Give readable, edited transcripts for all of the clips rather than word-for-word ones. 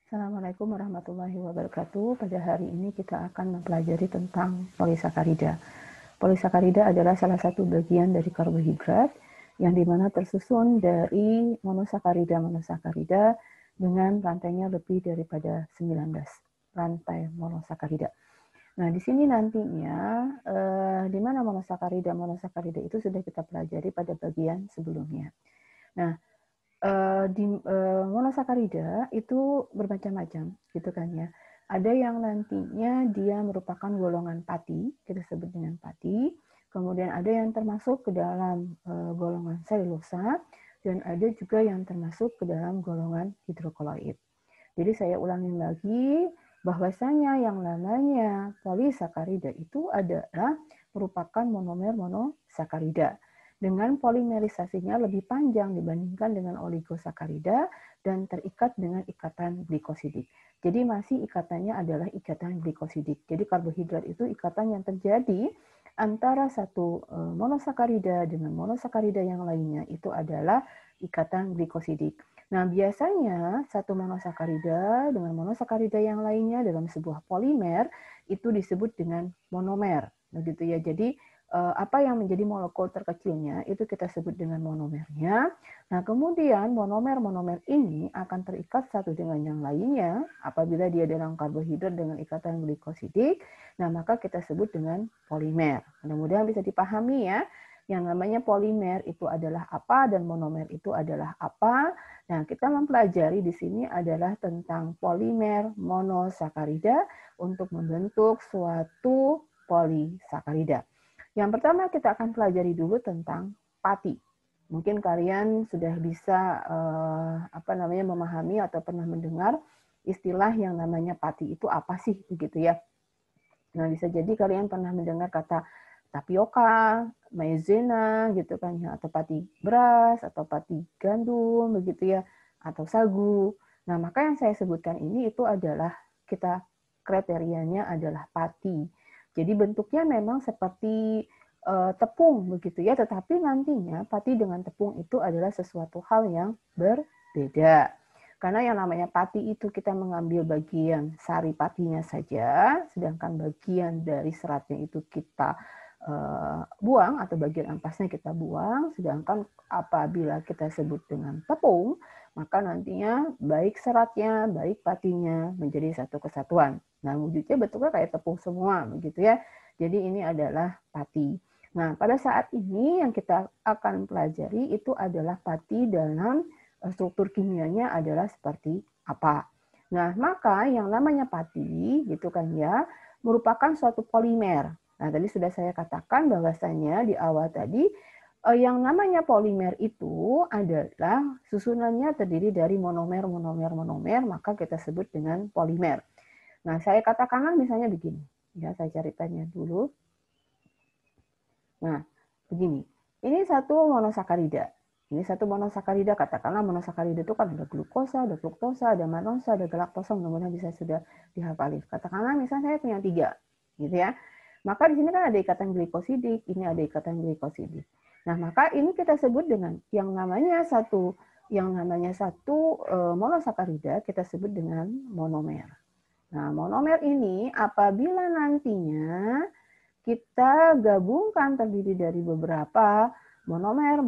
Assalamualaikum warahmatullahi wabarakatuh. Pada hari ini kita akan mempelajari tentang polisakarida. Polisakarida adalah salah satu bagian dari karbohidrat yang dimana tersusun dari monosakarida dengan rantainya lebih daripada 19 rantai monosakarida. Nah, di sini nantinya di mana monosakarida itu sudah kita pelajari pada bagian sebelumnya. Nah, monosakarida itu bermacam-macam gitu kan ya. Ada yang nantinya dia merupakan golongan pati, kita sebut dengan pati. Kemudian ada yang termasuk ke dalam golongan selulosa dan ada juga yang termasuk ke dalam golongan hidrokoloid. Jadi saya ulangin lagi bahwasanya yang namanya polisakarida itu adalah merupakan monomer monosakarida dengan polimerisasinya lebih panjang dibandingkan dengan oligosakarida dan terikat dengan ikatan glikosidik. Jadi masih ikatannya adalah ikatan glikosidik. Jadi karbohidrat itu ikatan yang terjadi antara satu monosakarida dengan monosakarida yang lainnya itu adalah ikatan glikosidik. Nah, biasanya satu monosakarida dengan monosakarida yang lainnya dalam sebuah polimer itu disebut dengan monomer. Begitu ya. Jadi apa yang menjadi molekul terkecilnya itu kita sebut dengan monomernya. Nah, kemudian monomer-monomer ini akan terikat satu dengan yang lainnya apabila dia dalam karbohidrat dengan ikatan glikosidik. Nah, maka kita sebut dengan polimer. Mudah-mudahan bisa dipahami ya. Yang namanya polimer itu adalah apa dan monomer itu adalah apa. Nah, kita mempelajari di sini adalah tentang polimer monosakarida untuk membentuk suatu polisakarida. Yang pertama kita akan pelajari dulu tentang pati. Mungkin kalian sudah bisa memahami atau pernah mendengar istilah yang namanya pati itu apa sih begitu ya. Nah, bisa jadi kalian pernah mendengar kata tapioka, maizena gitu kan ya, atau pati beras atau pati gandum begitu ya, atau sagu. Nah, maka yang saya sebutkan ini itu adalah kita kriterianya adalah pati. Jadi bentuknya memang seperti tepung begitu ya, tetapi nantinya pati dengan tepung itu adalah sesuatu hal yang berbeda. Karena yang namanya pati itu kita mengambil bagian sari patinya saja, sedangkan bagian dari seratnya itu kita buang atau bagian ampasnya kita buang, sedangkan apabila kita sebut dengan tepung, maka nantinya baik seratnya, baik patinya menjadi satu kesatuan. Nah, wujudnya bentuknya kayak tepung semua, begitu ya. Jadi ini adalah pati. Nah, pada saat ini yang kita akan pelajari itu adalah pati dalam struktur kimianya adalah seperti apa. Nah, maka yang namanya pati, gitu kan ya, merupakan suatu polimer. Nah, tadi sudah saya katakan bahwasanya di awal tadi yang namanya polimer itu adalah susunannya terdiri dari monomer, maka kita sebut dengan polimer. Nah, saya katakanlah misalnya begini. Ya, saya cari tanya dulu. Nah, begini. Ini satu monosakarida. Ini satu monosakarida, katakanlah monosakarida itu kan ada glukosa, ada fruktosa, ada manosa, ada galaktosa, mudah-mudahan bisa sudah dihafali. Katakanlah misalnya saya punya 3, gitu ya. Maka di sini kan ada ikatan glikosidik, ini ada ikatan glikosidik. Nah, maka ini kita sebut dengan yang namanya satu monosakarida kita sebut dengan monomer. Nah, monomer ini apabila nantinya kita gabungkan terdiri dari beberapa monomer,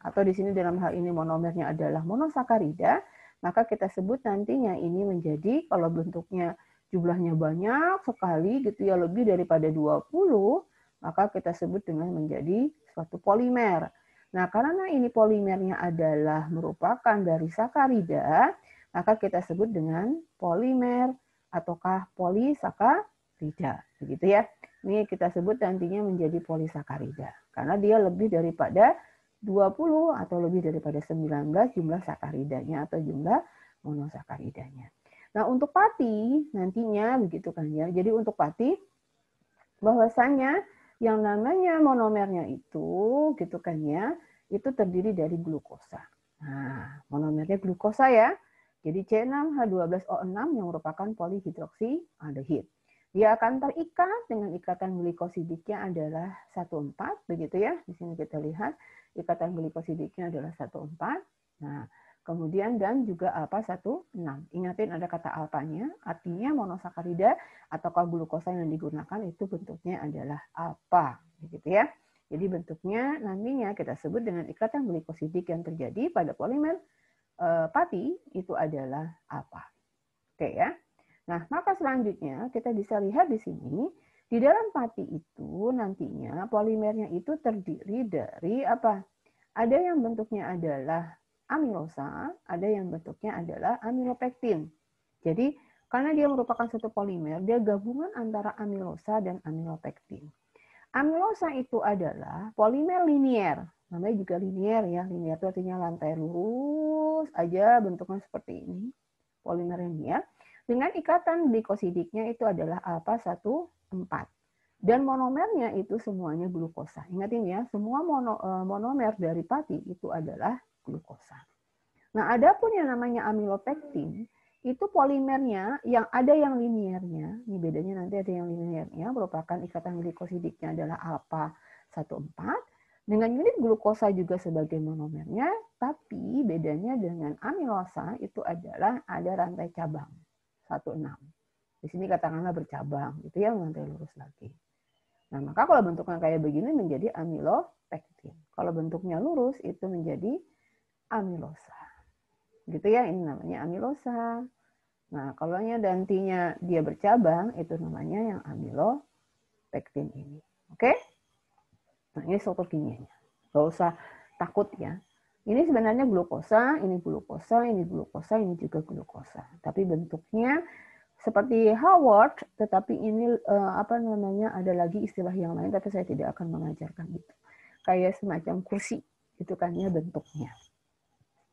atau di sini dalam hal ini monomernya adalah monosakarida, maka kita sebut nantinya ini menjadi, kalau bentuknya jumlahnya banyak sekali gitu ya, lebih daripada 20, maka kita sebut dengan menjadi suatu polimer. Nah, karena ini polimernya adalah merupakan dari sakarida, maka kita sebut dengan polimer ataukah polisakarida. Begitu ya. Ini kita sebut nantinya menjadi polisakarida. Karena dia lebih daripada 20 atau lebih daripada 19 jumlah sakaridanya atau jumlah monosakaridanya. Nah, untuk pati nantinya begitu kan ya. Jadi untuk pati bahwasanya yang namanya monomernya itu gitu kan ya, itu terdiri dari glukosa. Nah, monomernya glukosa ya. Jadi C6H12O6 yang merupakan polihidroksialdehid. Dia akan terikat dengan ikatan glikosidiknya adalah 1,4 begitu ya. Di sini kita lihat ikatan glikosidiknya adalah 1,4. Nah, kemudian dan juga alfa 16. Ingatin ada kata alfanya, artinya monosakarida atau glukosa yang digunakan itu bentuknya adalah alfa, begitu ya. Jadi bentuknya nantinya kita sebut dengan ikatan glikosidik yang terjadi pada polimer pati itu adalah alfa. Oke ya. Nah, maka selanjutnya kita bisa lihat di sini di dalam pati itu nantinya polimernya itu terdiri dari apa? Ada yang bentuknya adalah amilosa, ada yang bentuknya adalah amilopektin. Jadi, karena dia merupakan satu polimer, dia gabungan antara amilosa dan amilopektin. Amilosa itu adalah polimer linier. Namanya juga linier ya. Linier itu artinya lantai lurus aja bentuknya seperti ini. Polimer linier. Dengan ikatan glikosidiknya itu adalah alfa 14. Dan monomernya itu semuanya glukosa. Ingatin ya, semua monomer dari pati itu adalah glukosa. Nah, ada pun yang namanya amilopektin, itu polimernya yang ada yang liniernya, ini bedanya nanti ada yang liniernya, merupakan ikatan glikosidiknya adalah alfa 14, dengan unit glukosa juga sebagai monomernya, tapi bedanya dengan amilosa itu adalah ada rantai cabang, 16. Di sini katakanlah bercabang, itu ya rantai lurus lagi. Nah, maka kalau bentuknya kayak begini menjadi amilopektin. Kalau bentuknya lurus itu menjadi amilosa. Gitu ya, ini namanya amilosa. Nah, kalau nantinya dia bercabang, itu namanya yang amilopektin ini. Oke? Nah, ini struktur kimianya. Gak usah takut ya. Ini sebenarnya glukosa, ini glukosa, ini glukosa, ini juga glukosa. Tapi bentuknya seperti Howard, tetapi ini ada lagi istilah yang lain, tapi saya tidak akan mengajarkan itu. Kayak semacam kursi, itu kan ya bentuknya.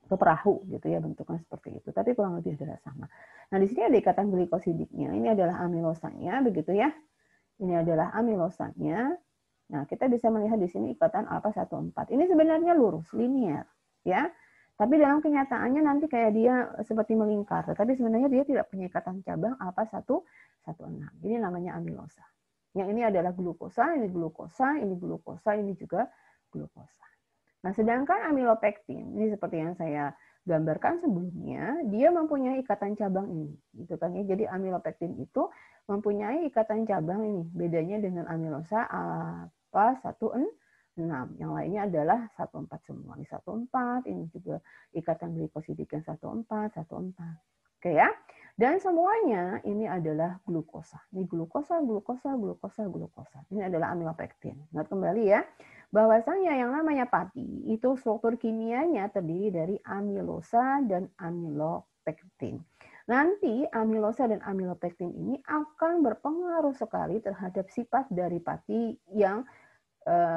Atau perahu gitu ya, bentuknya seperti itu. Tapi kurang lebih adalah sama. Nah, di sini ada ikatan glikosidiknya. Ini adalah amilosanya, begitu ya. Ini adalah amilosanya. Nah, kita bisa melihat di sini ikatan alfa 14. Ini sebenarnya lurus, linier, ya. Tapi dalam kenyataannya nanti kayak dia seperti melingkar. Tapi sebenarnya dia tidak punya ikatan cabang alfa 116. Ini namanya amilosa. Yang ini adalah glukosa, ini glukosa, ini glukosa, ini juga glukosa. Nah, sedangkan amilopektin, ini seperti yang saya gambarkan sebelumnya, dia mempunyai ikatan cabang ini. Gitu kan ya. Jadi amilopektin itu mempunyai ikatan cabang ini. Bedanya dengan amilosa alfa 16. Yang lainnya adalah 14 semua. Ini 14, ini juga ikatan glikosidik yang 14, 14. Oke ya. Dan semuanya ini adalah glukosa. Ini glukosa, glukosa, glukosa, glukosa. Ini adalah amilopektin. Nah, kembali ya. Bahwasanya yang namanya pati itu struktur kimianya terdiri dari amilosa dan amilopektin. Nanti amilosa dan amilopektin ini akan berpengaruh sekali terhadap sifat dari pati yang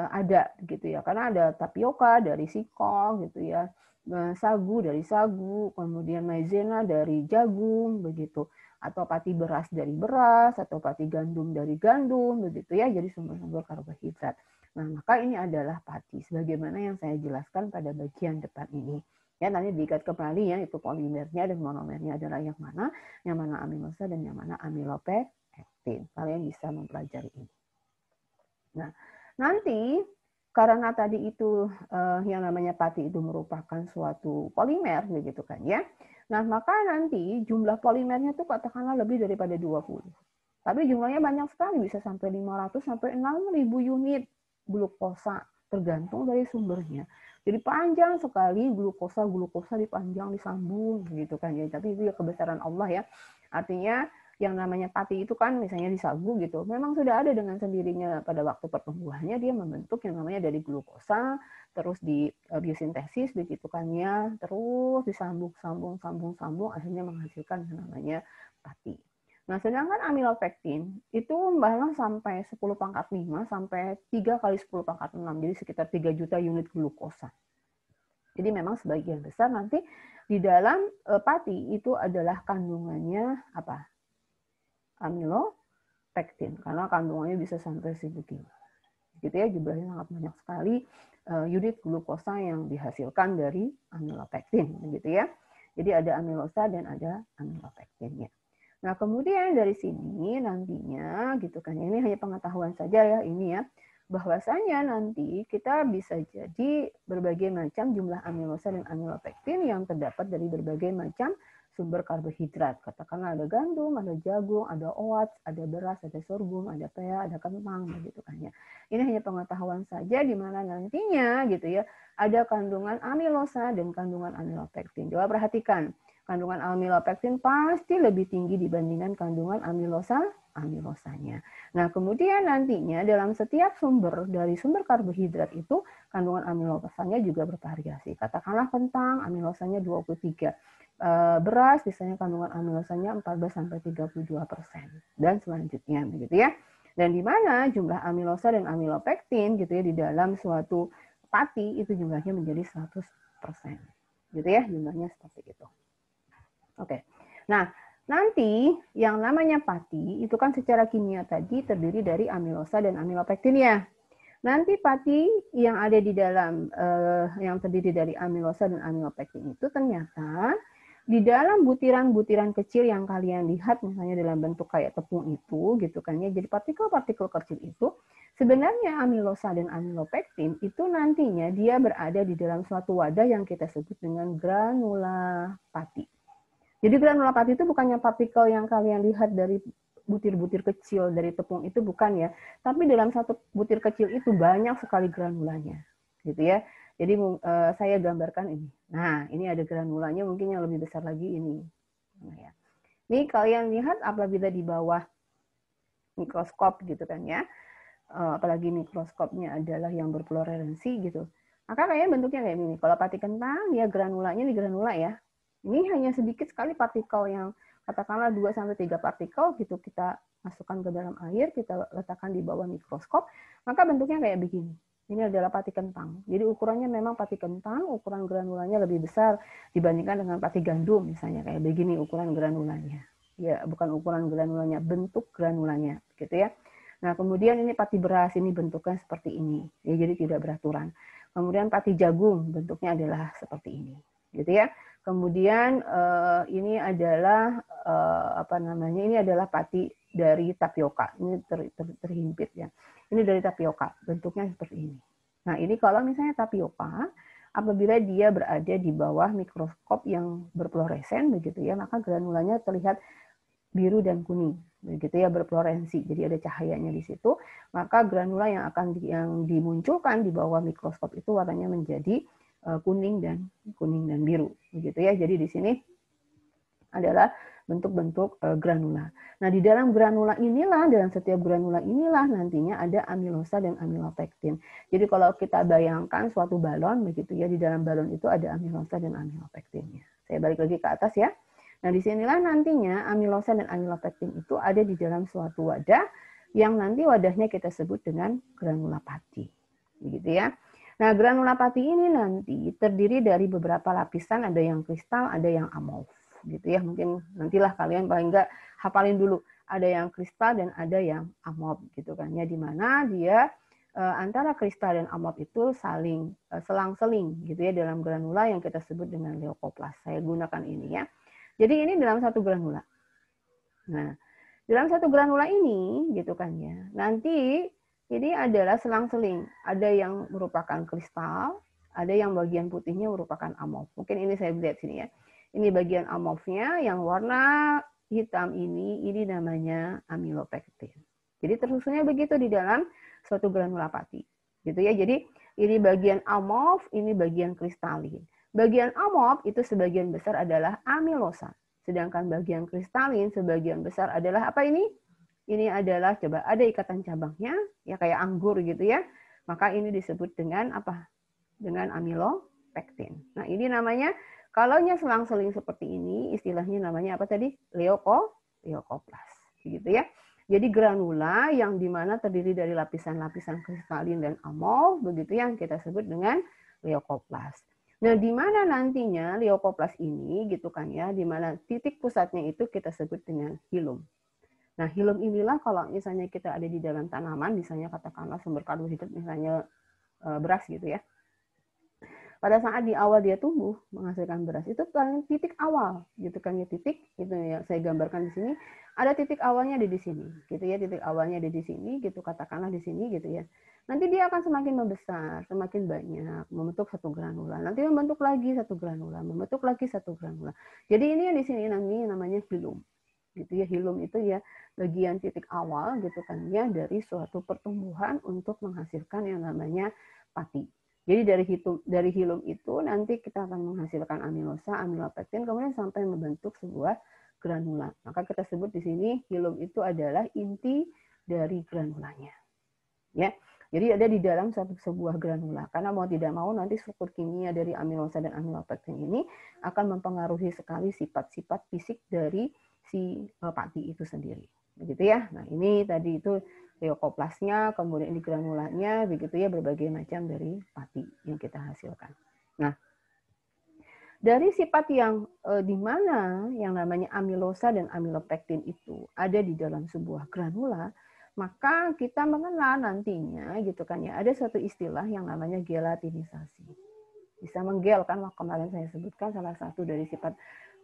ada gitu ya, karena ada tapioka dari singkong gitu ya, sagu dari sagu, kemudian maizena dari jagung begitu, atau pati beras dari beras, atau pati gandum dari gandum begitu ya, jadi sumber-sumber karbohidrat. Nah, maka ini adalah pati sebagaimana yang saya jelaskan pada bagian depan ini. Ya, nanti diikat kembali ya, itu polimernya dan monomernya adalah yang mana amilosa dan yang mana amilopektin. Kalian bisa mempelajari ini. Nah, nanti karena tadi itu yang namanya pati itu merupakan suatu polimer begitu kan ya. Nah, maka nanti jumlah polimernya tuh katakanlah lebih daripada 20. Tapi jumlahnya banyak sekali, bisa sampai 500 sampai 6.000 unit glukosa, tergantung dari sumbernya. Jadi panjang sekali glukosa dipanjang disambung gitu kan ya. Tapi itu ya kebesaran Allah ya. Artinya yang namanya pati itu kan misalnya di sagu gitu, memang sudah ada dengan sendirinya pada waktu pertumbuhannya dia membentuk yang namanya dari glukosa, terus di biosintesis begitu kan ya, terus disambung akhirnya menghasilkan yang namanya pati. Nah, sedangkan amilopektin itu malah sampai 10 pangkat 5 sampai 3 kali 10 pangkat 6, jadi sekitar 3 juta unit glukosa. Jadi memang sebagian besar nanti di dalam pati itu adalah kandungannya apa? Amilopektin, karena kandungannya bisa sampai 1000 kilo. Gitu ya, jumlahnya sangat banyak sekali unit glukosa yang dihasilkan dari amilopektin, gitu ya. Jadi ada amilosa dan ada amilopektinnya. Nah, kemudian dari sini nantinya gitu kan, ini hanya pengetahuan saja ya ini ya. bahwasanya nanti kita bisa jadi berbagai macam jumlah amilosa dan amilopektin yang terdapat dari berbagai macam sumber karbohidrat. Katakanlah ada gandum, ada jagung, ada oats, ada beras, ada sorghum, ada pea, ada kentang, begitu kan ya. Ini hanya pengetahuan saja di mana nantinya gitu ya ada kandungan amilosa dan kandungan amilopektin. Coba perhatikan, kandungan amilopektin pasti lebih tinggi dibandingkan kandungan amilosanya. Nah, kemudian nantinya dalam setiap sumber dari sumber karbohidrat itu kandungan amilosanya juga bervariasi. Katakanlah kentang amilosanya 23. Beras misalnya kandungan amilosanya 14 sampai 32% dan selanjutnya begitu ya. Dan di mana jumlah amilosa dan amilopektin gitu ya di dalam suatu pati itu jumlahnya menjadi 100%. Gitu ya, jumlahnya seperti itu. Oke. Nah, nanti yang namanya pati itu kan secara kimia tadi terdiri dari amilosa dan amilopektin ya. Nanti pati yang ada di dalam yang terdiri dari amilosa dan amilopektin itu ternyata di dalam butiran-butiran kecil yang kalian lihat misalnya dalam bentuk kayak tepung itu gitu kan ya. Jadi partikel-partikel kecil itu sebenarnya amilosa dan amilopektin itu nantinya dia berada di dalam suatu wadah yang kita sebut dengan granula pati. Jadi granula pati itu bukannya partikel yang kalian lihat dari butir-butir kecil dari tepung itu, bukan ya. Tapi dalam satu butir kecil itu banyak sekali granulanya. Gitu ya. Jadi saya gambarkan ini. Nah, ini ada granulanya mungkin yang lebih besar lagi ini. Nah, ya. Ini kalian lihat apabila di bawah mikroskop gitu kan ya. Apalagi mikroskopnya adalah yang berfluoresensi gitu. Maka kayaknya bentuknya kayak gini. Kalau pati kentang, ya granulanya di granula ya. Ini hanya sedikit sekali partikel yang katakanlah 2-3 partikel gitu kita masukkan ke dalam air, kita letakkan di bawah mikroskop, maka bentuknya kayak begini. Ini adalah pati kentang. Jadi ukurannya memang pati kentang, ukuran granulanya lebih besar dibandingkan dengan pati gandum misalnya kayak begini ukuran granulanya. Ya, bukan ukuran granulanya, bentuk granulanya gitu ya. Nah, kemudian ini pati beras, ini bentuknya seperti ini. Ya, jadi tidak beraturan. Kemudian pati jagung bentuknya adalah seperti ini. Gitu ya. Kemudian ini adalah ini adalah pati dari tapioka. Ini terhimpit ya. Ini dari tapioka, bentuknya seperti ini. Nah, ini kalau misalnya tapioka apabila dia berada di bawah mikroskop yang berfluoresen begitu ya, maka granulanya terlihat biru dan kuning begitu ya, berfluorensi. Jadi ada cahayanya di situ, maka granula yang dimunculkan di bawah mikroskop itu warnanya menjadi kuning dan biru begitu ya. Jadi di sini adalah bentuk-bentuk granula. Nah, di dalam granula inilah, dalam setiap granula inilah nantinya ada amilosa dan amilopektin. Jadi kalau kita bayangkan suatu balon begitu ya, di dalam balon itu ada amilosa dan amilopektinnya. Saya balik lagi ke atas ya. Nah, disinilah nantinya amilosa dan amilopektin itu ada di dalam suatu wadah yang nanti wadahnya kita sebut dengan granula pati. Begitu ya. Nah, granula pati ini nanti terdiri dari beberapa lapisan, ada yang kristal, ada yang amorf. Gitu ya. Mungkin nantilah kalian paling enggak hafalin dulu. Ada yang kristal dan ada yang amorf gitu kan ya, di mana dia antara kristal dan amorf itu saling selang-seling gitu ya dalam granula yang kita sebut dengan leukoplas. Saya gunakan ini ya. Jadi ini dalam satu granula. Nah, dalam satu granula ini gitu kan ya. Nanti ini adalah selang-seling. Ada yang merupakan kristal, ada yang bagian putihnya merupakan amorf. Mungkin ini saya lihat sini ya. Ini bagian amorfnya yang warna hitam ini namanya amilopektin. Jadi tersusunnya begitu di dalam suatu granula pati. Gitu ya. Jadi ini bagian amorf, ini bagian kristalin. Bagian amorf itu sebagian besar adalah amilosa. Sedangkan bagian kristalin sebagian besar adalah apa ini? Ini adalah coba ada ikatan cabangnya ya kayak anggur gitu ya. Maka ini disebut dengan apa? Dengan amilopektin. Nah, ini namanya kalaunya selang-seling seperti ini istilahnya namanya apa tadi? Leukoplas. Gitu ya. Jadi granula yang dimana terdiri dari lapisan-lapisan kristalin dan amorf begitu yang kita sebut dengan leukoplas. Nah, di mana nantinya leukoplas ini gitu kan ya, di mana titik pusatnya itu kita sebut dengan hilum. Nah, hilum inilah kalau misalnya kita ada di dalam tanaman, misalnya katakanlah sumber karbohidrat misalnya beras gitu ya. Pada saat di awal dia tumbuh menghasilkan beras itu paling titik awal gitu kan ya, titik itu yang saya gambarkan di sini, ada titik awalnya di sini gitu ya, titik awalnya di sini gitu, katakanlah di sini gitu ya. Nanti dia akan semakin membesar, semakin banyak, membentuk satu granula. Nanti membentuk lagi satu granula, membentuk lagi satu granula. Jadi ini yang di sini namanya hilum gitu ya. Hilum itu ya bagian titik awal gitu kan ya dari suatu pertumbuhan untuk menghasilkan yang namanya pati. Jadi dari hilum itu nanti kita akan menghasilkan amilosa, amilopektin, kemudian sampai membentuk sebuah granula. Maka kita sebut di sini hilum itu adalah inti dari granulanya. Ya. Jadi ada di dalam sebuah granula. Karena mau tidak mau nanti struktur kimia dari amilosa dan amilopektin ini akan mempengaruhi sekali sifat-sifat fisik dari si pati itu sendiri. Begitu ya. Nah, ini tadi itu leukoplasnya, kemudian ini granulanya, begitu ya, berbagai macam dari pati yang kita hasilkan. Nah, dari sifat yang di mana yang namanya amilosa dan amilopektin itu ada di dalam sebuah granula, maka kita mengenal nantinya gitu kan ya, ada suatu istilah yang namanya gelatinisasi. Bisa menggel kan, kemarin saya sebutkan salah satu dari sifat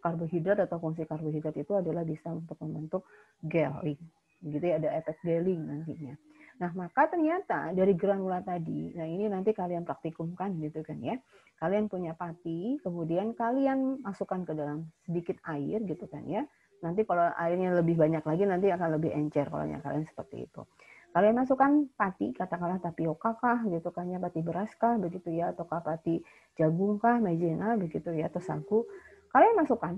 karbohidrat atau fungsi karbohidrat itu adalah bisa untuk membentuk gelling. Gitu ya, ada efek gelling nantinya. Nah, maka ternyata dari granula tadi, nah ini nanti kalian praktikumkan gitu kan ya. Kalian punya pati, kemudian kalian masukkan ke dalam sedikit air gitu kan ya. Nanti kalau airnya lebih banyak lagi nanti akan lebih encer kalau kalian seperti itu. Kalian masukkan pati, katakanlah tapioka kah gitu kan ya, pati beras kah begitu ya, ataukah pati jagung kah, maizena begitu ya, atau sagu. Kalian masukkan.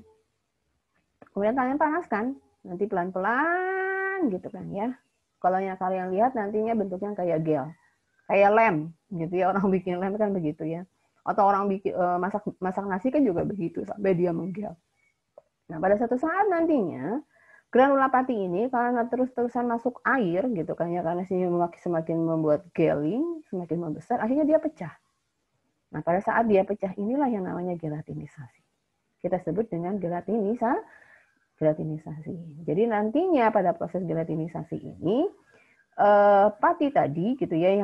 Kemudian kalian panaskan, nanti pelan-pelan gitu kan ya. Kalau yang kalian lihat nantinya bentuknya kayak gel, kayak lem gitu ya, orang bikin lem kan begitu ya. Atau orang bikin masak nasi kan juga begitu sampai dia menggel. Nah, pada satu saat nantinya granula pati ini karena terus-terusan masuk air gitu kan ya, karena semakin membuat gelling, semakin membesar, akhirnya dia pecah. Nah, pada saat dia pecah inilah yang namanya gelatinisasi. Kita sebut dengan gelatinisasi. Jadi nantinya pada proses gelatinisasi ini pati tadi gitu ya,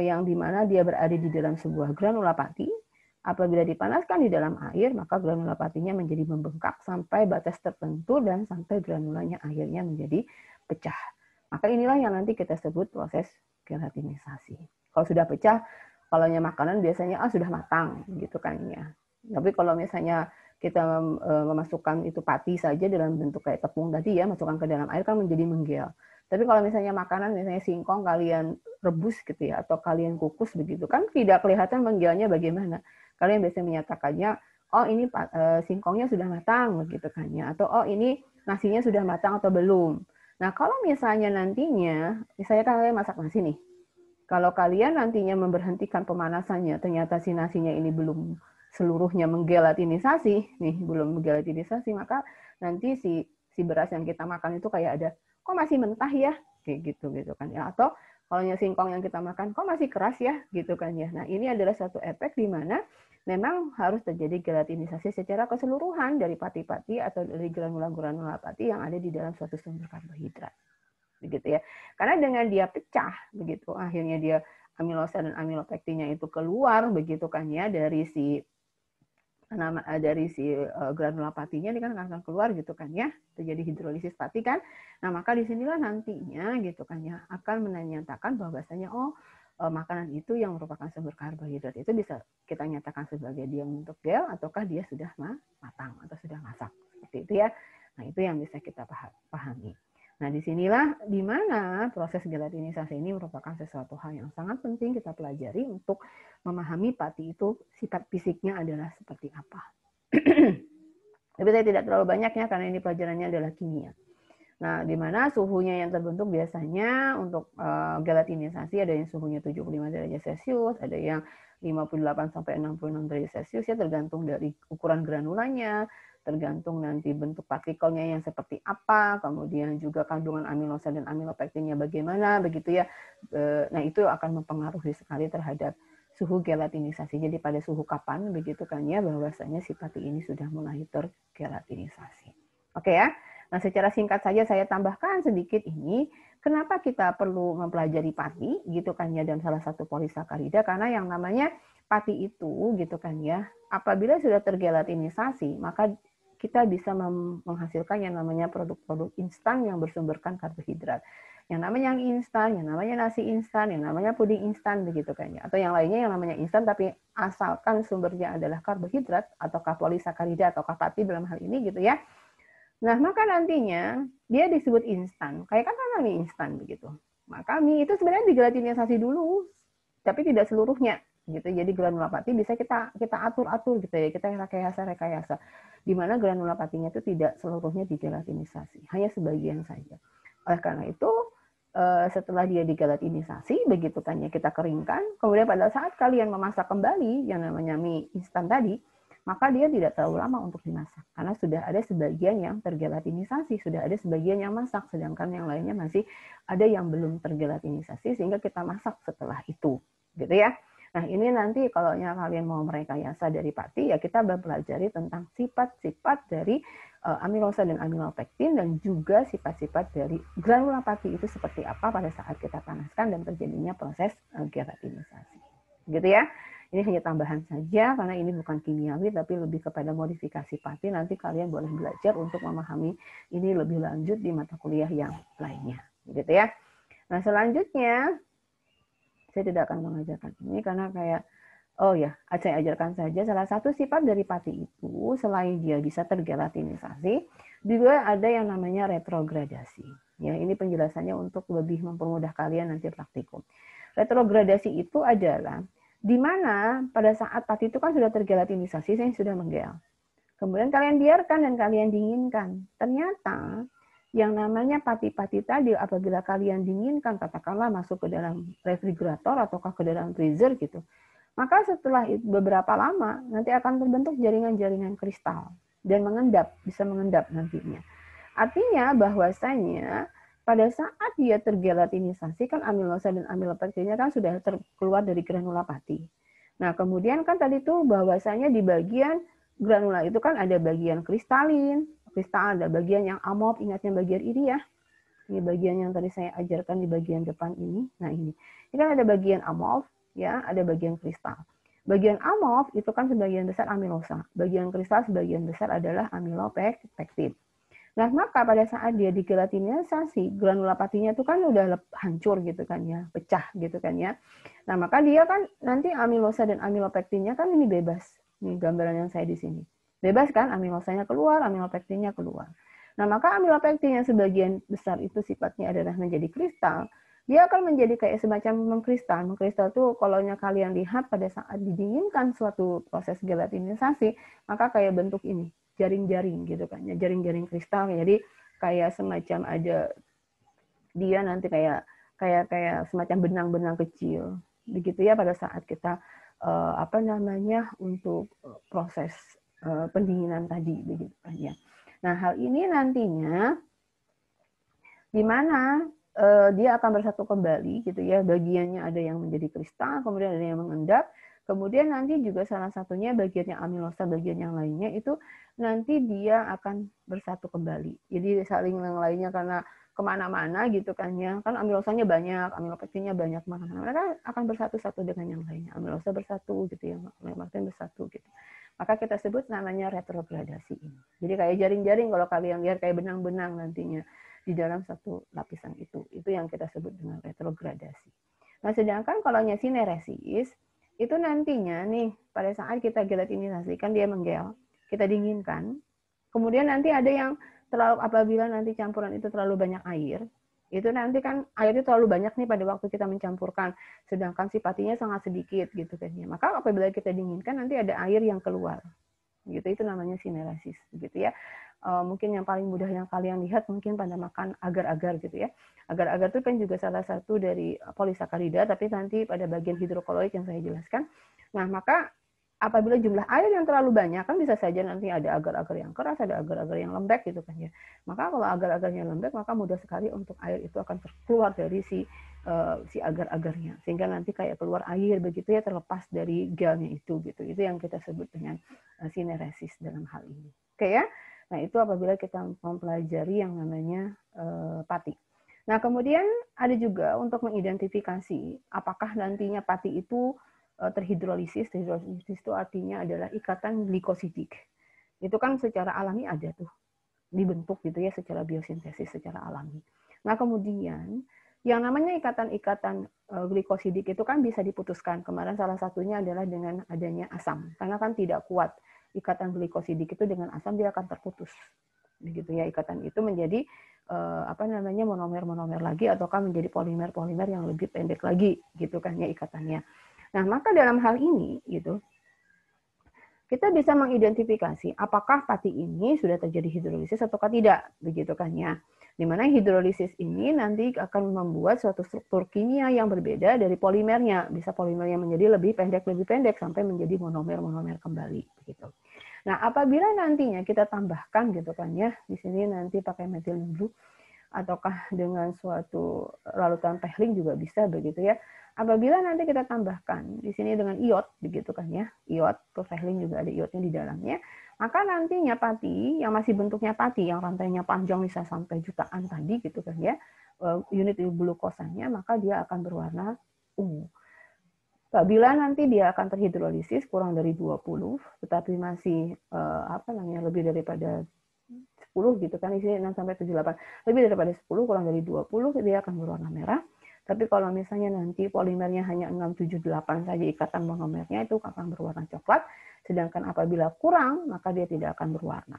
yang dimana dia berada di dalam sebuah granula pati, apabila dipanaskan di dalam air maka granula patinya menjadi membengkak sampai batas tertentu dan sampai granulanya akhirnya menjadi pecah. Maka inilah yang nanti kita sebut proses gelatinisasi. Kalau sudah pecah, kalau makanan biasanya sudah matang gitu kan ya. Tapi kalau misalnya kita memasukkan itu pati saja dalam bentuk kayak tepung tadi ya, masukkan ke dalam air kan menjadi menggel. Tapi kalau misalnya makanan, misalnya singkong kalian rebus gitu ya, atau kalian kukus begitu, kan tidak kelihatan menggelnya bagaimana. Kalian biasanya menyatakannya, oh ini singkongnya sudah matang begitu kan ya, atau oh ini nasinya sudah matang atau belum. Nah kalau misalnya nantinya, misalnya kalian masak nasi nih, kalau kalian nantinya memberhentikan pemanasannya, ternyata si nasinya ini belum seluruhnya menggelatinisasi, nih belum menggelatinisasi, maka nanti si beras yang kita makan itu kayak ada, kok masih mentah ya, kayak gitu kan ya. Atau kalau singkong yang kita makan, kok masih keras ya, gitu kan ya. Nah ini adalah satu efek di mana memang harus terjadi gelatinisasi secara keseluruhan dari pati-pati atau dari granula-granula pati yang ada di dalam suatu sumber karbohidrat. Begitu ya. Karena dengan dia pecah, begitu, akhirnya dia amilosa dan amilopektinnya itu keluar, begitu kan ya, dari si granula patinya ini kan akan keluar gitu kan ya, terjadi hidrolisis pati kan. Nah maka disinilah nantinya gitu kan ya akan menyatakan bahwasanya makanan itu yang merupakan sumber karbohidrat itu bisa kita nyatakan sebagai dia membentuk gel ataukah dia sudah matang atau sudah masak seperti itu ya. Nah itu yang bisa kita pahami. Nah, disinilah di mana proses gelatinisasi ini merupakan sesuatu hal yang sangat penting kita pelajari untuk memahami pati itu sifat fisiknya adalah seperti apa. Tapi saya tidak terlalu banyak ya, karena ini pelajarannya adalah kimia. Nah, di mana suhunya yang terbentuk biasanya untuk gelatinisasi ada yang suhunya 75 derajat Celcius, ada yang 58 sampai 66 derajat Celcius ya, tergantung dari ukuran granulanya, tergantung nanti bentuk partikelnya yang seperti apa, kemudian juga kandungan amilosa dan amilopektinnya bagaimana, begitu ya. Nah, itu akan mempengaruhi sekali terhadap suhu gelatinisasi. Jadi pada suhu kapan, begitu kan ya, bahwasanya si pati ini sudah mulai tergelatinisasi. Oke ya. Nah, secara singkat saja saya tambahkan sedikit ini, Kenapa kita perlu mempelajari pati gitu kan ya, dan salah satu polisakarida? Karena yang namanya pati itu gitu kan ya, apabila sudah tergelatinisasi, maka kita bisa menghasilkan yang namanya produk-produk instan yang bersumberkan karbohidrat. Yang namanya yang instan, yang namanya nasi instan, yang namanya puding instan begitu kan ya. Atau yang lainnya yang namanya instan tapi asalkan sumbernya adalah karbohidrat ataukah polisakarida ataukah pati dalam hal ini gitu ya. Nah, maka nantinya dia disebut instan. Kayak katakanlah mie instan begitu. Maka mie itu sebenarnya digelatinisasi dulu, tapi tidak seluruhnya gitu. Jadi granula pati bisa kita atur-atur gitu ya. Kita rekayasa di mana granula patinya itu tidak seluruhnya digelatinisasi, hanya sebagian saja. Oleh karena itu setelah dia digelatinisasi begitu kan ya, kita keringkan, kemudian pada saat kalian memasak kembali yang namanya mie instan tadi, maka dia tidak terlalu lama untuk dimasak karena sudah ada sebagian yang tergelatinisasi, sudah ada sebagian yang masak, sedangkan yang lainnya masih ada yang belum tergelatinisasi sehingga kita masak setelah itu, gitu ya. Nah, ini nanti kalau kalian mau merekayasa dari pati, ya kita mempelajari tentang sifat-sifat dari amilosa dan amilopektin dan juga sifat-sifat dari granula pati itu seperti apa pada saat kita panaskan dan terjadinya proses gelatinisasi. Gitu ya. Ini hanya tambahan saja karena ini bukan kimiawi tapi lebih kepada modifikasi pati. Nanti kalian boleh belajar untuk memahami ini lebih lanjut di mata kuliah yang lainnya, gitu ya. Nah, selanjutnya saya tidak akan mengajarkan ini karena kayak saya ajarkan saja salah satu sifat dari pati itu selain dia bisa tergelatinisasi, juga ada yang namanya retrogradasi. Ya, ini penjelasannya untuk lebih mempermudah kalian nanti praktikum. Retrogradasi itu adalah di mana pada saat pati itu kan sudah tergelatinisasi, saya sudah menggel. Kemudian kalian biarkan dan kalian dinginkan. Ternyata yang namanya pati-pati tadi apabila kalian dinginkan, katakanlah masuk ke dalam refrigerator ataukah ke dalam freezer gitu, maka setelah beberapa lama nanti akan terbentuk jaringan-jaringan kristal dan mengendap, bisa mengendap nantinya. Artinya bahwasanya pada saat dia tergelatinisasi kan amilosa dan amilopektinnya kan sudah keluar dari granula pati. Nah, kemudian kan tadi tuh bahwasanya di bagian granula itu kan ada bagian kristalin, kristal ada bagian yang amorf, ingat yang bagian ini ya. Ini bagian yang tadi saya ajarkan di bagian depan ini. Nah, ini kan ada bagian amorf, ya, ada bagian kristal. Bagian amorf itu kan sebagian besar amilosa, bagian kristal sebagian besar adalah amilopektin. Nah, maka pada saat dia digelatinisasi, granula patinya itu kan udah hancur gitu kan ya, pecah gitu kan ya. Nah, maka dia kan nanti amilosa dan amilopektinnya kan ini bebas. Ini gambaran yang saya di sini. Bebas kan, amilosanya keluar, amilopektinnya keluar. Nah, maka amilopektin yang sebagian besar itu sifatnya adalah menjadi kristal, dia akan menjadi kayak semacam mengkristal. Mengkristal itu kalau kalian lihat pada saat didinginkan suatu proses gelatinisasi, maka kayak bentuk ini, jaring-jaring gitu kan ya, jaring-jaring kristal. Jadi kayak semacam ada dia nanti kayak semacam benang-benang kecil begitu ya pada saat kita untuk proses pendinginan tadi begitu kan ya. Nah, hal ini nantinya di mana dia akan bersatu kembali gitu ya, bagiannya ada yang menjadi kristal, kemudian ada yang mengendap. Kemudian nanti juga salah satunya bagian yang amilosa, bagian yang lainnya itu nanti dia akan bersatu kembali. Jadi saling yang lainnya karena kemana-mana gitu kan ya, kan amilosanya banyak, amilopektinnya banyak, mereka akan bersatu-satu dengan yang lainnya. Amilosa bersatu gitu ya, amilopektin bersatu gitu. Maka kita sebut namanya retrogradasi ini. Jadi kayak jaring-jaring kalau kalian lihat kayak benang-benang nantinya di dalam satu lapisan itu yang kita sebut dengan retrogradasi. Nah, sedangkan kalau sineresis itu nantinya nih pada saat kita gelatinisasi kan dia menggel, kita dinginkan, kemudian nanti ada yang terlalu apabila nanti campuran itu terlalu banyak air, itu nanti kan air itu terlalu banyak nih pada waktu kita mencampurkan, sedangkan si patinya sangat sedikit gitu kan ya. Maka apabila kita dinginkan nanti ada air yang keluar, gitu, itu namanya sineresis gitu ya. Mungkin yang paling mudah yang kalian lihat mungkin pada makan agar-agar gitu ya. Agar-agar itu kan juga salah satu dari polisakarida, tapi nanti pada bagian hidrokoloid yang saya jelaskan. Nah, maka apabila jumlah air yang terlalu banyak kan bisa saja nanti ada agar-agar yang keras, ada agar-agar yang lembek gitu kan ya. Maka kalau agar-agarnya lembek maka mudah sekali untuk air itu akan keluar dari si agar-agarnya, sehingga nanti kayak keluar air begitu ya, terlepas dari gelnya itu gitu. Itu yang kita sebut dengan sineresis dalam hal ini. Oke ya. Nah, itu apabila kita mempelajari yang namanya pati. Nah, kemudian ada juga untuk mengidentifikasi apakah nantinya pati itu terhidrolisis. Terhidrolisis itu artinya adalah ikatan glikosidik. Itu kan secara alami ada tuh, dibentuk gitu ya secara biosintesis secara alami. Nah, kemudian yang namanya ikatan-ikatan glikosidik itu kan bisa diputuskan. Kemarin salah satunya adalah dengan adanya asam. Karena kan tidak kuat ikatan glikosidik itu dengan asam, dia akan terputus. Begitu ya, ikatan itu menjadi monomer-monomer lagi ataukah menjadi polimer-polimer yang lebih pendek lagi gitu kan ya ikatannya. Nah, maka dalam hal ini gitu kita bisa mengidentifikasi apakah pati ini sudah terjadi hidrolisis ataukah tidak, begitu kan ya. Di mana hidrolisis ini nanti akan membuat suatu struktur kimia yang berbeda dari polimernya. Bisa polimernya menjadi lebih pendek sampai menjadi monomer-monomer kembali begitu. Nah, apabila nantinya kita tambahkan gitu kan ya, di sini nanti pakai methylene blue ataukah dengan suatu larutan pehling juga bisa begitu ya. Apabila nanti kita tambahkan di sini dengan iod begitu kan ya, iod, pehling juga ada iodnya di dalamnya, maka nantinya pati yang masih bentuknya pati yang rantainya panjang bisa sampai jutaan tadi gitu kan ya, unit glukosanya, maka dia akan berwarna ungu. Apabila nanti dia akan terhidrolisis kurang dari 20, tetapi masih lebih daripada 10 gitu kan, isi 6 sampai 7 8. Lebih daripada 10 kurang dari 20 dia akan berwarna merah. Tapi kalau misalnya nanti polimernya hanya 6 7 8 saja ikatan monomernya itu akan berwarna coklat, sedangkan apabila kurang maka dia tidak akan berwarna.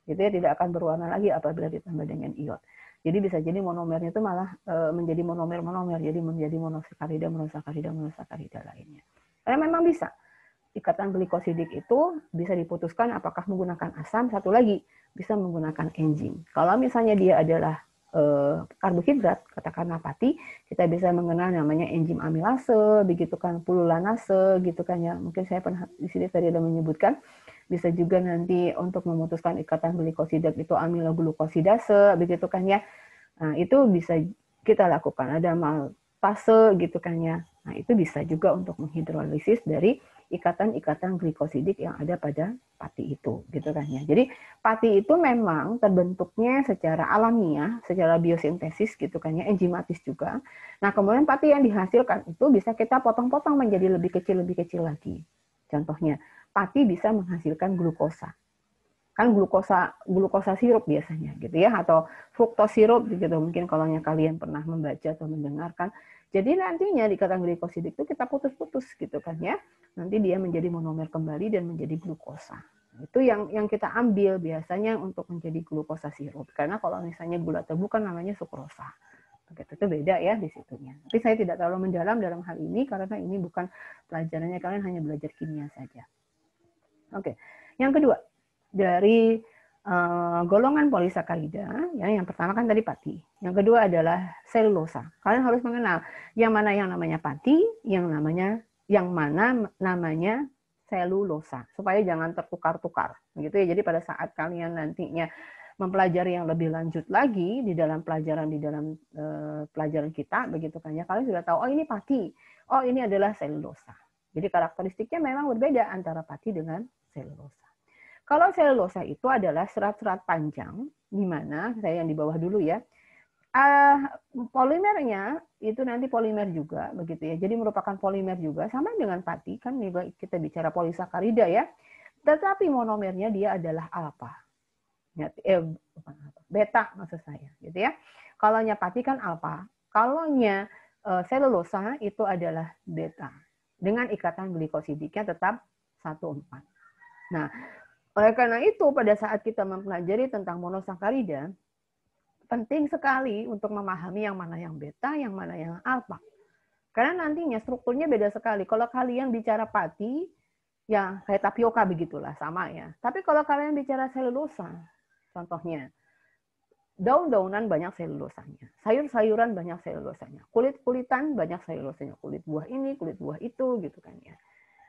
Gitu ya, tidak akan berwarna lagi apabila ditambah dengan iod. Jadi bisa jadi monomernya itu malah menjadi monomer-monomer, jadi menjadi monosakarida lainnya. Karena memang bisa. Ikatan glikosidik itu bisa diputuskan apakah menggunakan asam, satu lagi bisa menggunakan enzim. Kalau misalnya dia adalah karbohidrat, katakanlah pati, kita bisa mengenal namanya enzim amilase, begitu kan, pululanase, gitu kan ya. Mungkin saya pernah di sini tadi ada menyebutkan. Bisa juga nanti untuk memutuskan ikatan glikosida itu amiloglukosidase, begitu kan ya. Nah, itu bisa kita lakukan. Ada maltase gitu kan ya. Nah, itu bisa juga untuk menghidrolisis dari ikatan-ikatan glikosidik yang ada pada pati itu, gitu kan ya. Jadi pati itu memang terbentuknya secara alamiah, secara biosintesis gitu kan ya, enzimatis juga. Nah, kemudian pati yang dihasilkan itu bisa kita potong-potong menjadi lebih kecil lagi. Contohnya, pati bisa menghasilkan glukosa. Kan glukosa sirup biasanya gitu ya, atau fruktos sirup gitu mungkin kalau kalian pernah membaca atau mendengarkan. Jadi nantinya di ikatan glikosidik itu kita putus-putus gitu kan ya. Nanti dia menjadi monomer kembali dan menjadi glukosa. Itu yang kita ambil biasanya untuk menjadi glukosa sirup. Karena kalau misalnya gula tebu kan namanya sukrosa. Begitu, itu beda ya di situnya. Tapi saya tidak terlalu mendalam dalam hal ini karena ini bukan pelajarannya, kalian hanya belajar kimia saja. Oke, yang kedua dari golongan polisakarida, ya, yang pertama kan tadi pati, yang kedua adalah selulosa. Kalian harus mengenal yang mana yang namanya pati, yang mana namanya selulosa, supaya jangan tertukar-tukar, gitu ya. Jadi pada saat kalian nantinya mempelajari yang lebih lanjut lagi di dalam pelajaran kita, begitu kan ya, kalian sudah tahu, oh ini pati, oh ini adalah selulosa. Jadi karakteristiknya memang berbeda antara pati dengan selulosa. Kalau selulosa itu adalah serat-serat panjang, di mana saya yang di bawah dulu ya, polimernya itu nanti polimer juga, begitu ya. Jadi merupakan polimer juga, sama dengan pati kan kita bicara polisakarida ya. Tetapi monomernya dia adalah alpha, beta maksud saya, gitu ya. Kalaunya pati kan alpha, kalaunya selulosa itu adalah beta dengan ikatan glikosidiknya tetap 1,4. Nah, oleh karena itu, pada saat kita mempelajari tentang monosakarida, penting sekali untuk memahami yang mana yang beta, yang mana yang alpha. Karena nantinya strukturnya beda sekali. Kalau kalian bicara pati, ya kayak tapioka begitulah, sama ya. Tapi kalau kalian bicara selulosa, contohnya, daun-daunan banyak selulosanya, sayur-sayuran banyak selulosanya, kulit-kulitan banyak selulosanya, kulit buah ini, kulit buah itu, gitu kan ya.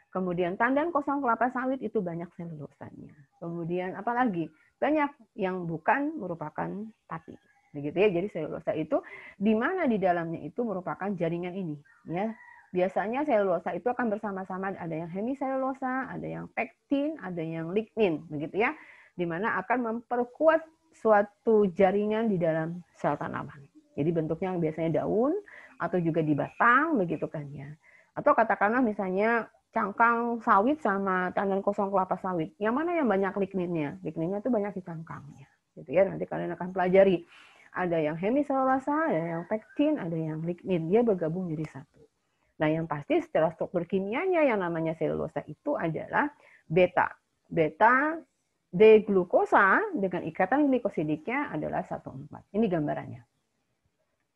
Kemudian tandan kosong kelapa sawit itu banyak selulosanya. Kemudian apalagi banyak yang bukan merupakan pati. Begitu ya. Jadi selulosa itu di mana di dalamnya itu merupakan jaringan ini, ya. Biasanya selulosa itu akan bersama-sama, ada yang hemiselulosa, ada yang pektin, ada yang lignin, begitu ya. Di mana akan memperkuat suatu jaringan di dalam sel tanaman. Jadi bentuknya biasanya daun atau juga di batang begitu kan ya. Atau katakanlah misalnya cangkang sawit sama tandan kosong kelapa sawit. Yang mana yang banyak ligninnya? Ligninnya itu banyak di cangkangnya. Gitu ya, nanti kalian akan pelajari. Ada yang hemiselulosa, ada yang pektin, ada yang lignin. Dia bergabung jadi satu. Nah, yang pasti secara struktur kimianya yang namanya selulosa itu adalah beta. Beta D-glukosa dengan ikatan glikosidiknya adalah 1,4. Ini gambarannya.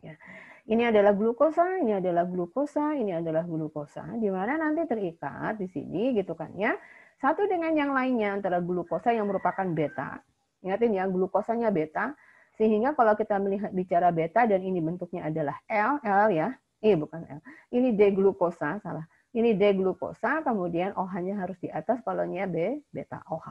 Ya. Ini adalah glukosa, ini adalah glukosa, ini adalah glukosa, di mana nanti terikat di sini gitu kan ya. Satu dengan yang lainnya antara glukosa yang merupakan beta. Ingatin ya, glukosanya beta. Sehingga kalau kita melihat bicara beta dan ini bentuknya adalah L ya. Bukan L. Ini D-glukosa, salah. Ini D-glukosa, kemudian OH-nya harus di atas, kolonnya B, beta OH.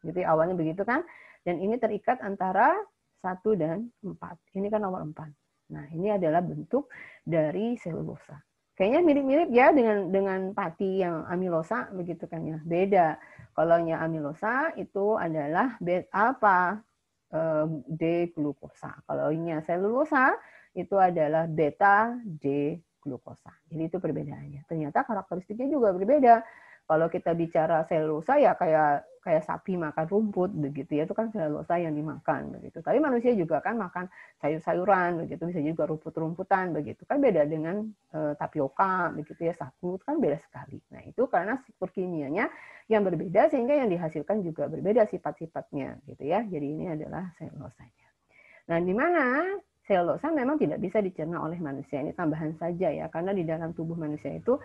Gitu ya, awalnya begitu kan. Dan ini terikat antara 1 dan 4. Ini kan nomor 4. Nah, ini adalah bentuk dari selulosa. Kayaknya mirip-mirip ya dengan pati yang amilosa begitu kan ya. Beda. Kalau yang amilosa itu adalah alpha D-glukosa. Kalau ini selulosa itu adalah beta D-glukosa. Jadi itu perbedaannya. Ternyata karakteristiknya juga berbeda. Kalau kita bicara selulosa ya kayak sapi makan rumput begitu ya, itu kan selulosa yang dimakan begitu. Tapi manusia juga kan makan sayur-sayuran begitu, bisa juga rumput-rumputan begitu. Kan beda dengan tapioka begitu ya, sagu kan beda sekali. Nah, itu karena struktur kimianya yang berbeda sehingga yang dihasilkan juga berbeda sifat-sifatnya gitu ya. Jadi ini adalah selulosanya. Nah, di mana selulosa memang tidak bisa dicerna oleh manusia. Ini tambahan saja ya, karena di dalam tubuh manusia itu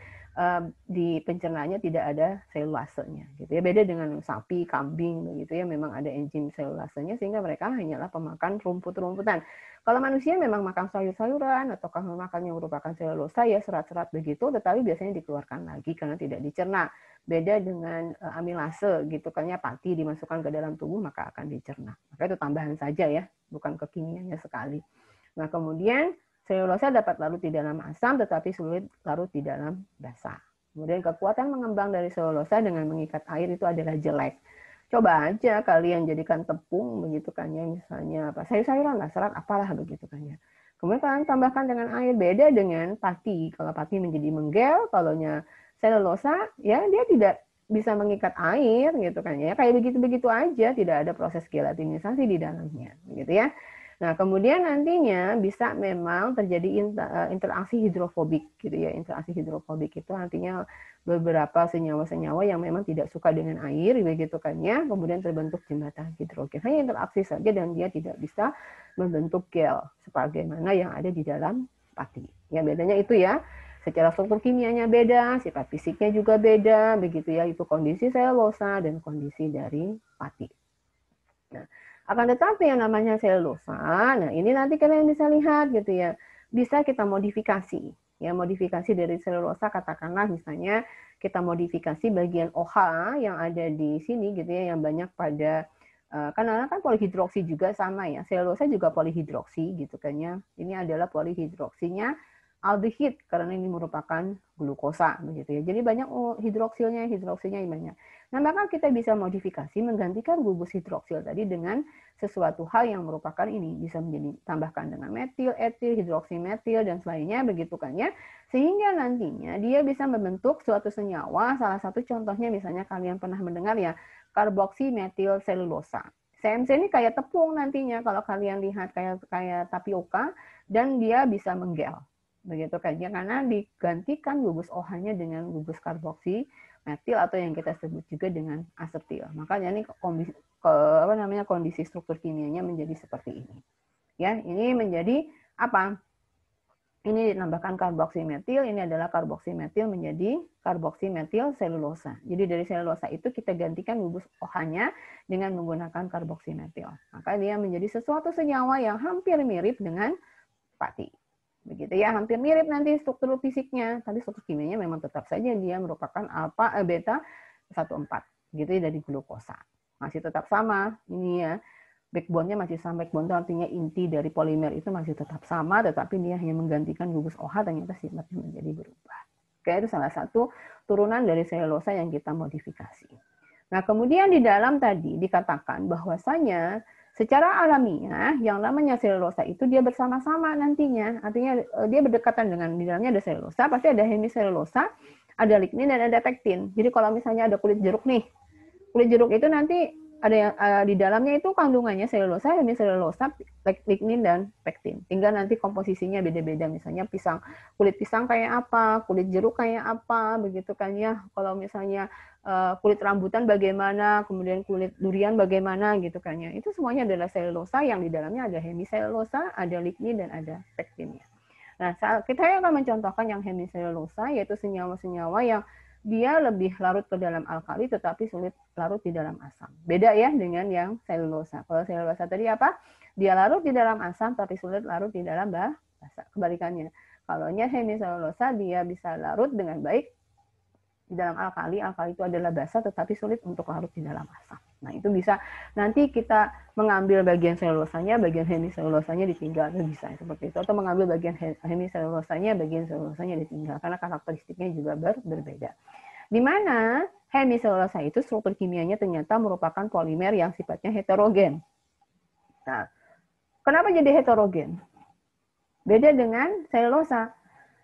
di pencernaannya tidak ada selulasenya. Gitu ya. Beda dengan sapi, kambing, begitu ya, memang ada enzim selulasenya sehingga mereka hanyalah pemakan rumput-rumputan. Kalau manusia memang makan sayur-sayuran atau kalau makan yang merupakan selulosa ya serat-serat begitu, tetapi biasanya dikeluarkan lagi karena tidak dicerna. Beda dengan amilase gitu kan ya, pati dimasukkan ke dalam tubuh maka akan dicerna. Maka itu tambahan saja ya, bukan kekiniannya sekali. Nah, kemudian selulosa dapat larut di dalam asam tetapi sulit larut di dalam basa. Kemudian kekuatan mengembang dari selulosa dengan mengikat air itu adalah jelek. Coba aja kalian jadikan tepung begitu kan ya, misalnya apa sayur-sayuran lah, serat apalah begitu kan ya. Kemudian kalian tambahkan dengan air, beda dengan pati. Kalau pati menjadi menggel, kalaunya selulosa ya dia tidak bisa mengikat air gitu kan ya. Kayak begitu-begitu aja, tidak ada proses gelatinisasi di dalamnya gitu ya. Nah, kemudian nantinya bisa memang terjadi interaksi hidrofobik gitu ya. Interaksi hidrofobik itu artinya beberapa senyawa-senyawa yang memang tidak suka dengan air begitu kan ya. Kemudian terbentuk jembatan hidrogen. Hanya interaksi saja dan dia tidak bisa membentuk gel sebagaimana yang ada di dalam pati. Ya, bedanya itu ya. Secara struktur kimianya beda, sifat fisiknya juga beda, begitu ya. Itu kondisi selulosa dan kondisi dari pati. Nah, akan tetapi yang namanya selulosa, nah ini nanti kalian bisa lihat gitu ya, bisa kita modifikasi. Ya, modifikasi dari selulosa, katakanlah misalnya kita modifikasi bagian OH yang ada di sini gitu ya, yang banyak pada karena kan polihidroksi juga sama ya, selulosa juga polihidroksi gitu kan ya. Ini adalah polihidroksinya aldehid karena ini merupakan glukosa begitu ya. Jadi banyak hidroksilnya banyak. Nah, maka kita bisa modifikasi menggantikan gugus hidroksil tadi dengan sesuatu hal yang merupakan ini bisa menjadi tambahkan dengan metil, etil, hidroksimetil dan selainnya begitu kan ya. Sehingga nantinya dia bisa membentuk suatu senyawa, salah satu contohnya misalnya kalian pernah mendengar ya, karboksimetil selulosa. CMC ini kayak tepung nantinya kalau kalian lihat kayak tapioka dan dia bisa menggel. Begitu kan ya, karena digantikan gugus OH-nya dengan gugus karboksi metil atau yang kita sebut juga dengan asetil. Makanya ini kondisi struktur kimianya menjadi seperti ini. Ya, ini menjadi apa? Ini ditambahkan karboksimetil, ini adalah karboksimetil menjadi karboksimetil selulosa. Jadi dari selulosa itu kita gantikan gugus OH-nya dengan menggunakan karboksimetil. Maka dia menjadi sesuatu senyawa yang hampir mirip dengan pati. Begitu ya, hampir mirip nanti struktur fisiknya, tapi struktur kimianya memang tetap saja dia merupakan beta 1,4 gitu ya, dari glukosa. Masih tetap sama ini ya, backbone-nya masih sama, backbone itu artinya inti dari polimer itu masih tetap sama, tetapi dia hanya menggantikan gugus OH, ternyata sifatnya menjadi berubah. Oke, itu salah satu turunan dari selulosa yang kita modifikasi. Nah, kemudian di dalam tadi dikatakan bahwasanya Secara alamiah, yang namanya selulosa itu dia bersama-sama nantinya. Artinya dia berdekatan dengan, di dalamnya ada selulosa, pasti ada hemiselulosa, ada lignin dan ada pektin. Jadi kalau misalnya ada kulit jeruk nih, kulit jeruk itu nanti ada yang di dalamnya itu kandungannya selulosa, hemiselulosa, lignin dan pektin. Tinggal nanti komposisinya beda-beda. Misalnya kulit pisang kayak apa, kulit jeruk kayak apa, begitu kan ya. Kalau misalnya kulit rambutan bagaimana, kemudian kulit durian bagaimana gitu kan ya. Itu semuanya adalah selulosa yang di dalamnya ada hemiselulosa, ada lignin dan ada pektinnya. Nah, kita akan mencontohkan yang hemiselulosa, yaitu senyawa-senyawa yang dia lebih larut ke dalam alkali tetapi sulit larut di dalam asam. Beda ya dengan yang selulosa. Kalau selulosa tadi apa? Dia larut di dalam asam tapi sulit larut di dalam basa. Kebalikannya. Kalau hemiselulosa dia bisa larut dengan baik di dalam alkali. Alkali itu adalah basa tetapi sulit untuk larut di dalam asam. Nah, itu bisa nanti kita mengambil bagian selulosanya, bagian hemiselulosanya ditinggal, itu bisa seperti itu. Atau mengambil bagian hemiselulosanya, bagian selulosanya ditinggal, karena karakteristiknya juga berbeda. Di mana hemiselulosa itu struktur kimianya ternyata merupakan polimer yang sifatnya heterogen. Nah, kenapa jadi heterogen? Beda dengan selulosa.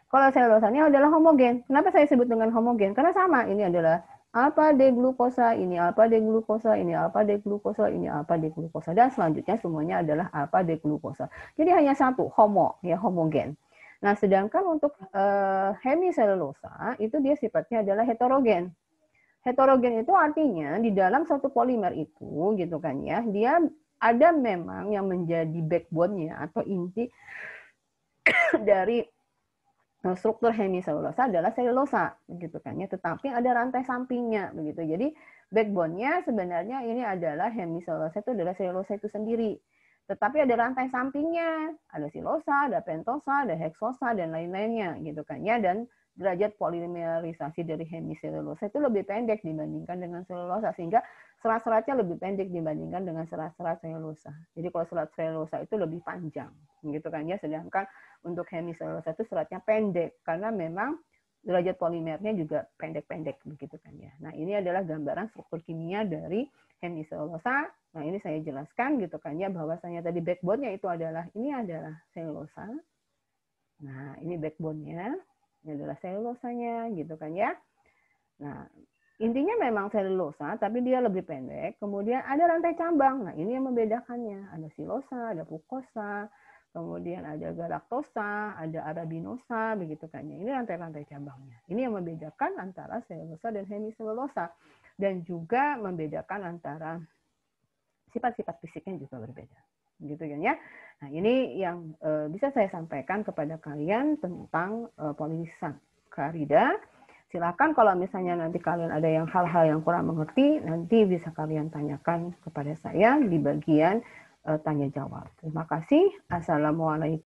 Kalau selulosanya adalah homogen. Kenapa saya sebut dengan homogen? Karena sama, ini adalah alpha D glukosa, ini alpha D glukosa, ini alpha D glukosa, ini alpha D glukosa, dan selanjutnya semuanya adalah alpha D glukosa. Jadi hanya satu, homogen. Nah, sedangkan untuk hemiselulosa itu dia sifatnya adalah heterogen. Heterogen itu artinya di dalam satu polimer itu gitu kan ya, dia ada memang yang menjadi backbone-nya atau inti dari struktur hemiselulosa adalah selulosa gitu kan ya, tetapi ada rantai sampingnya begitu. Jadi backbone-nya sebenarnya ini adalah hemiselulosa, itu adalah selulosa itu sendiri. Tetapi ada rantai sampingnya, ada silosa, ada pentosa, ada heksosa dan lain-lainnya gitu kan ya, dan derajat polimerisasi dari hemiselulosa itu lebih pendek dibandingkan dengan selulosa, sehingga serat-seratnya lebih pendek dibandingkan dengan serat-serat selulosa. Jadi kalau serat selulosa itu lebih panjang gitu kan ya, sedangkan untuk hemiselulosa itu seratnya pendek karena memang derajat polimernya juga pendek-pendek begitu kan ya. Nah, ini adalah gambaran struktur kimia dari hemiselulosa. Nah, ini saya jelaskan gitu kan ya, bahwasanya tadi backbone-nya itu adalah, ini adalah selulosa. Nah, ini backbone-nya, ini adalah selulosanya gitu kan ya. Nah, intinya memang selulosa tapi dia lebih pendek. Kemudian ada rantai cabang. Nah, ini yang membedakannya. Ada silosa, ada fukosa, kemudian ada galaktosa, ada arabinosa, begitu kan ya. Ini rantai-rantai cabangnya. Ini yang membedakan antara selulosa dan hemiselulosa, dan juga membedakan antara sifat-sifat fisiknya juga berbeda, gitu kan ya. Nah, ini yang bisa saya sampaikan kepada kalian tentang polisakarida. Silakan kalau misalnya nanti kalian ada yang hal-hal yang kurang mengerti, nanti bisa kalian tanyakan kepada saya di bagian tanya jawab. Terima kasih. Assalamualaikum.